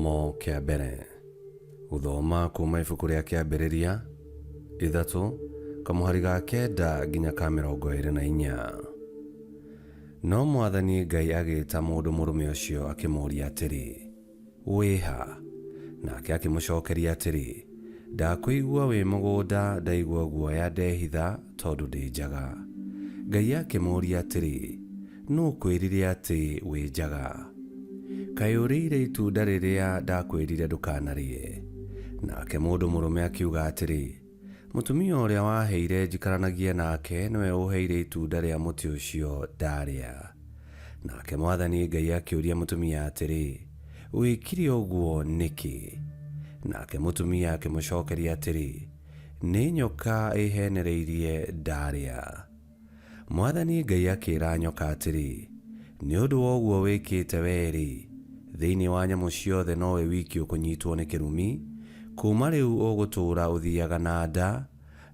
Githomo kia mbere. Guthoma kuma ibuku ria kiambiriria 3 kamuhari ga 9 nginya ka 24. No Mwathani Ngai agita mundu murume ucio akimuria atiri, wiha? Nake akimucokeria atiri, ndakuigua wi mugunda, ndaigua guoya ndehitha tondu ndi njaga. Ngai akimuria atiri, nu kwirire ati wi njaga? Kaĩ ũrĩire itunda rĩrĩa ndakwĩrire ndũkanarie? Nake mũndũ mũrũme akiuga atĩrĩ, mũtumia ũrĩa waheire njikaranagie nake nĩwe ũheire itunda rĩa mũtĩ ũcio ndarĩa. Nake Mwathani Ngai akĩũria mũtumia atĩrĩ, wĩkire ũguo nĩkĩ? Nake mũtumia akĩmũcokeria atĩrĩ, nĩ nyoka ĩhenereirie ndarĩa. Mwathani Ngai akĩĩra nyoka atĩrĩ, nĩ ũndũ wa ũguo wĩkĩte wee-rĩ, thĩinĩ wa nyamũ ciothe nowe wiki ũkũnyitwo nĩ kĩrumi, kuma rĩu ũgũtũũra ũthiaga na nda,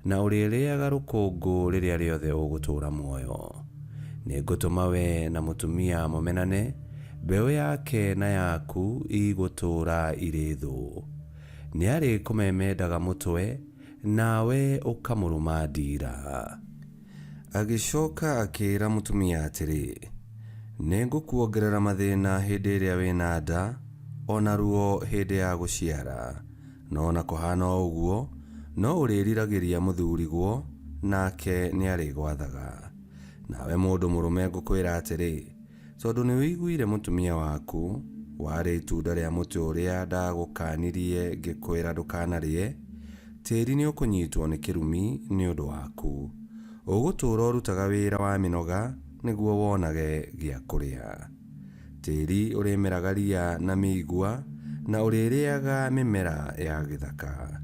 na ũrĩrĩaga rũkũngũ rĩrĩa rĩothe ũgũtũũra muoyo. Nĩngũtũma we na mũtumia mũmenane, mbeũ yake na yaku igũtũũra irĩ thũ. Nĩarĩkũmemendaga mũtwe, nawe ũkamũrũma ndiira. Agĩcoka akĩĩra mũtumia atĩrĩ, nĩngũkuongerera mathĩna hĩndĩ ĩrĩa wĩna nda, ona ruo hĩndĩ ya gũciara. No na kũhana ũguo, no ũrĩriragĩria mũthuriguo, nake nĩarĩgwathaga. Nawe mũndũ mũrũme ngũkwĩra atĩrĩ, tondũ nĩwĩiguire mũtumia waku, warĩ itunda rĩa mũtĩ ũrĩa ndagũkanirie ngĩkwĩra ndũkanarĩe, tĩĩri nĩũkũnyitwo nĩ kĩrumi nĩ ũndũ waku. Ũgũtũũra ũrutaga wĩra wa mĩnoga nĩguo wonage gĩa kũrĩa. Tĩĩri ũrĩmeraga ria na mĩigua, na ũrĩrĩaga mĩmera ya gĩthaka.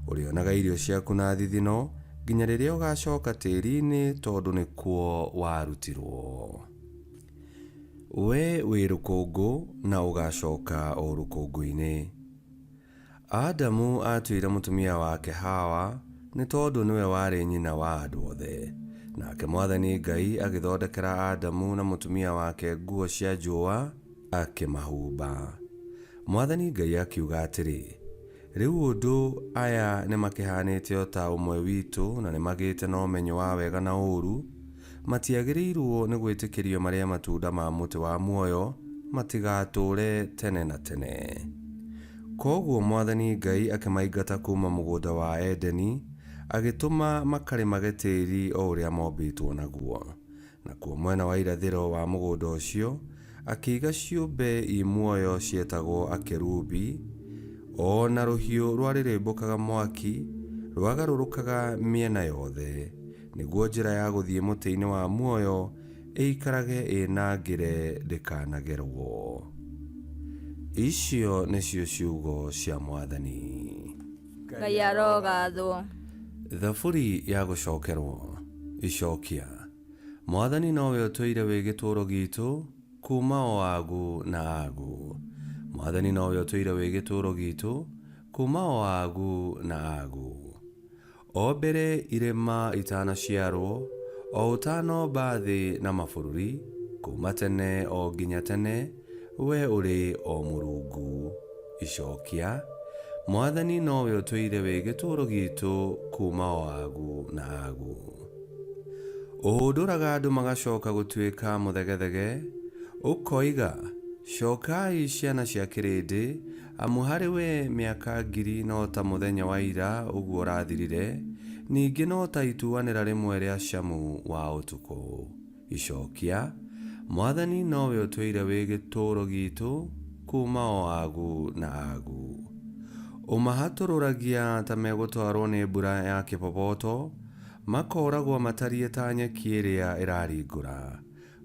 Ũrĩonaga irio ciaku na thithino nginya rĩrĩa ũgacoka tĩĩri-inĩ, tondũ nĩkuo warutirwo. We wĩ rũkũngũ na ũgacoka o rũkũngũ-inĩ. Adamu atuire mũtumia wake Hawa nĩ tondũ nĩwe warĩ nyina wa andũ othe. Nake Mwathani Ngai agĩthondekera Adamu na mũtumia wake nguo cia njũa akĩmahumba. Mwathani Ngai akiuga atĩrĩ, rĩu ũndũ aya nĩmakĩhanĩte o ta ũmwe witũ na nĩmagĩte na ũmenyo wa wega na ũũru, matiagĩrĩirwo nĩ gwĩtĩkĩrio marĩa matunda ma mũtĩ wa muoyo, matigatũũre tene na tene. Koguo Mwathani Ngai akĩmaingata kuma mũgũnda wa Edeni, agĩtũma makarĩmage tĩĩri o ũrĩa mombĩtwo naguo. Nakuo mwena wa irathĩro wa mũgũnda ũcio akĩiga ciũmbe i muoyo cietagwo akerubi, o na rũhiũ rwarĩrĩmbũkaga mwaki rwagarũrũkaga mĩena yothe, nĩguo njĩra ya gũthiĩ mũtĩ-inĩ wa muoyo ĩikarage ĩnangĩre ndĩkanagerwo. Icio nĩcio ciugo cia Mwathani. Ngai arogathwo. Thaburi ya gũcokerwo. Icokia. Mwathani nowe ũtũire wĩ gĩtũũro gitũ, kuma o agu na agu. Mwathani nowe ũtũire wĩ gĩtũũro gitũ, kuma o agu na agu. O mbere irĩma itanaciarwo, o ũtanomba thĩ na mabũrũri, kuma tene o nginya tene, we ũrĩ o Mũrungu. Icokia. Mwathani nowe ũtũire wĩ gĩtũũro gitũ, kuma o agu na agu. Ũhũndũraga andũ magacoka gũtuĩka mũthegethege, ũkoiga, cokai ciana cia kĩrĩndĩ, amu harĩ we mĩaka 1000 no ta mũthenya wa ira ũguo ũrathirire, ningĩ no ta ituanĩra rĩmwe rĩa camu wa ũtukũ. Icokia. Mwathani nowe ũtũire wĩ gĩtũũro gitũ, kuma o agu na agu. Ũmahatũrũragia ta megũtwarwo nĩ mbura ya kĩboboto, makoragwo matariĩ ta nyeki ĩrĩa ĩraringũra.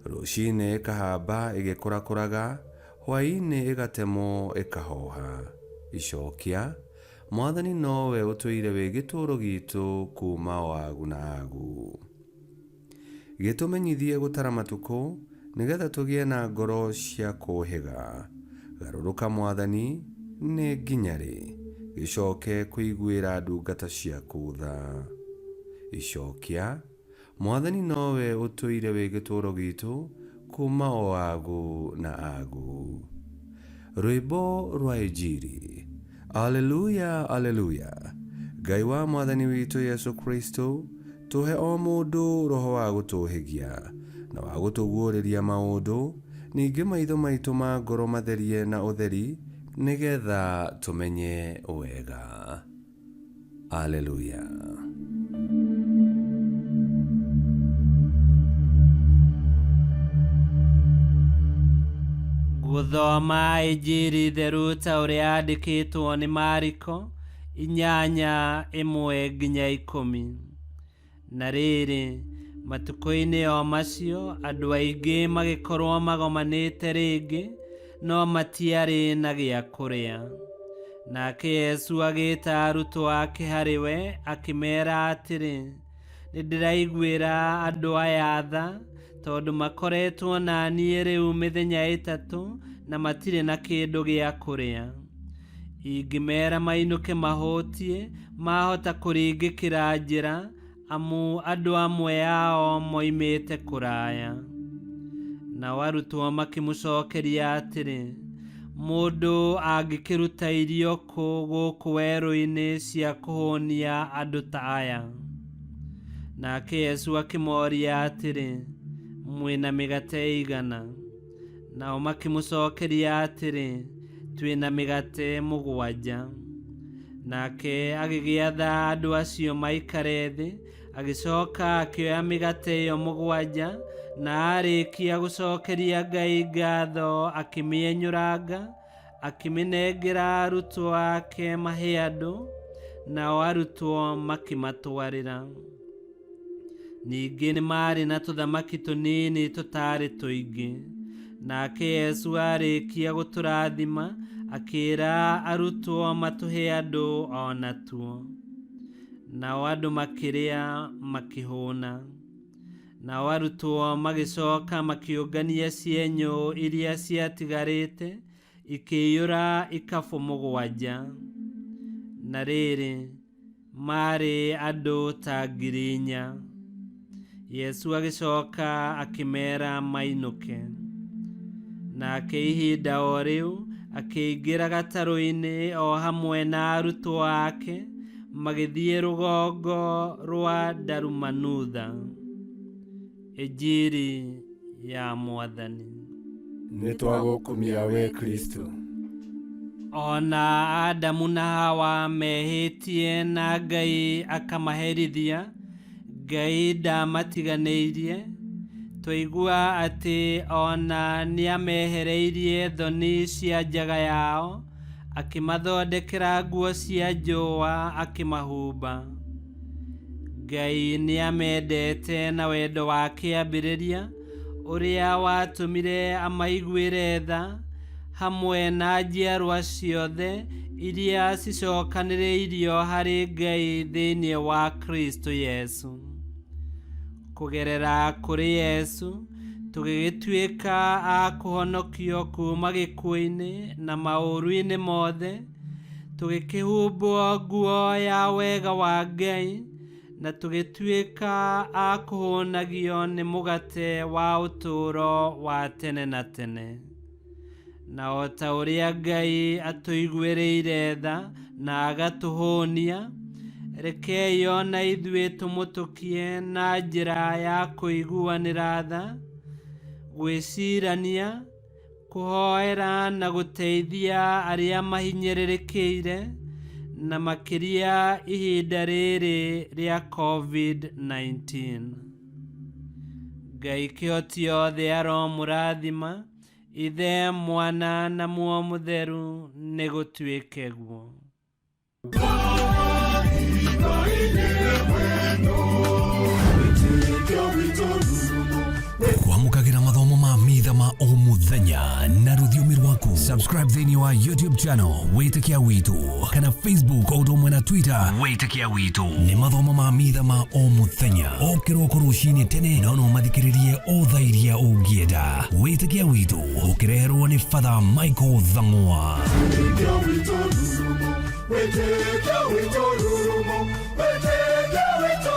Rũcinĩ ĩkahamba ĩgĩkũrakũraga, hwaĩ-inĩ ĩgatemwo ĩkahoha. Icokia. Mwathani nowe ũtũire wĩ gĩtũũro gitũ, kuma o agu na agu. Gĩtũmenyithie gũtara matukũ, nĩgetha tũgĩe na ngoro cia kũũhĩga. Garũrũka Mwathani, nĩ nginya rĩ? Gĩcoke kũiguĩra ndungata ciaku tha. Icokia. Mwathani nowe ũtũire wĩ gĩtũũro gitũ, kuma o agu na agu. rwimbo rwa injiri. Aleluya, aleluya. Ngai wa mwathani witu Yesu Kristo, tuhe o mundu roho wa gutuhigia na wa gutuguuriria maundu, ningi maitho maitu ma ngoro matherie na utheri, nigetha tumenye wega. Aleluya. Guthoma injiri theru ta uria yandikitwo ni Mariko 8:1-10. Na riri matuko-ini o macio andu aingi magikorwo magomanite ringi, no matiari na gia kuria. Nake Yesu agita arutwo ake hariwe akimera atiri, nindiraiguira andu aya tha, tondu makoretwo na niĩ rĩu mĩthenya ĩtatũ na matirĩ na kĩndũ gĩa kũrĩa. Ingĩmera mainũke mahũtie, mahota kũringĩkĩra njĩra, amu andũ amwe ao moimĩte kũraya. Nao arutwo makĩmũcokeria atĩrĩ, mũndũ angĩkĩruta irio kũ gũkũ werũ-inĩ cia kũhũnia andũ ta aya? Nake Yesu akĩmoria atĩrĩ, mwĩna mĩgate igana? Nao makĩmũcokeria atĩrĩ, twĩna mĩgate 7. Nake agĩgĩatha andũ acio maikare thĩ, agĩcoka akĩoya mĩgate ĩyo 7, na arĩkia gũcokeria Ngai ngatho akĩmĩenyũranga, akĩmĩnengera arutwo ake mahe andũ, nao arutwo makĩmatwarĩra. Ningĩ nĩ marĩ na tũthamaki tũnini tũtarĩ tũingĩ. Nake Yesu arĩkia gũtũrathima, akĩra arutwo matũhe andũ o natuo. Nao andũ makĩrĩa makĩhũna. Nao arutwo magĩcoka makĩũngania cienyũ iria ciatigarĩte, ikĩiyũra ikabũ 7. Na rĩrĩ marĩ andũ ta 4,000. Yesu agĩcoka akĩmera mainũke. Nake ihinda o rĩu akĩingĩra gatarũ-inĩ o hamwe na arutwo ake, magĩthiĩ rũgongo rwa Dalumanutha. Injiri ya Mwathani. Nĩtwagũkumia we Kristo. Ona Adamu na Hawa mehĩtie na Ngai akamaherithia, Ngai ndamatiganĩirie. Twaigua atĩ ona nĩamehereirie thoni cia njaga yao, akĩmathondekera nguo cia njũa akĩmahumba. Ngai nĩamendete na wendo wa kĩambĩrĩria, ũrĩa watũmire amaiguĩre tha, hamwe na njiarwa ciothe iria cicokanĩrĩirio harĩ Ngai thĩinĩ wa Kristo Yesu. Kũgerera kũrĩ Yesu, tũgĩgĩtuĩka a kũhonokio kuma gĩkuũ-inĩ na maũru-inĩ mothe, tũgĩkĩhumbwo nguo ya wega wa Ngai, na tũgĩtuĩka a kũhũnagio nĩ mũgate wa ũtũũro wa tene na tene. Na o ta ũrĩa Ngai atũiguĩrĩire tha na agatũhũnia, rekei ona ithuĩ tũmũtũkie na njĩra ya kũiguanĩra tha, gwĩcirania, kũhoera na gũteithia arĩa mahinyĩrĩrĩkĩire, na makĩria ihinda rĩrĩ rĩa COVID-19. Ngai kĩhoti othe aromũrathima, Ithe, Mwana na Muoyo Mũtheru, nĩ gũtuĩke guo. Kwamũkagĩra mathomo ma Mitha ma o mũthenya na rũthiomi rwaku. Subscribe thĩinĩ wa YouTube channel Witikia Witu, kana Facebook o ũndũ ũmwe na Twitter Witikia Witu. Nĩ mathomo ma Mitha ma o mũthenya, o kĩroko rũcinĩ tene, na no mathikĩrĩrie o thaa iria ũngĩenda. Witikia Witu ũkĩreherwo nĩ Father Michael Thang'wa. Witikia Witu, Witikia Witu, Witikia Witu, Witikia Witu,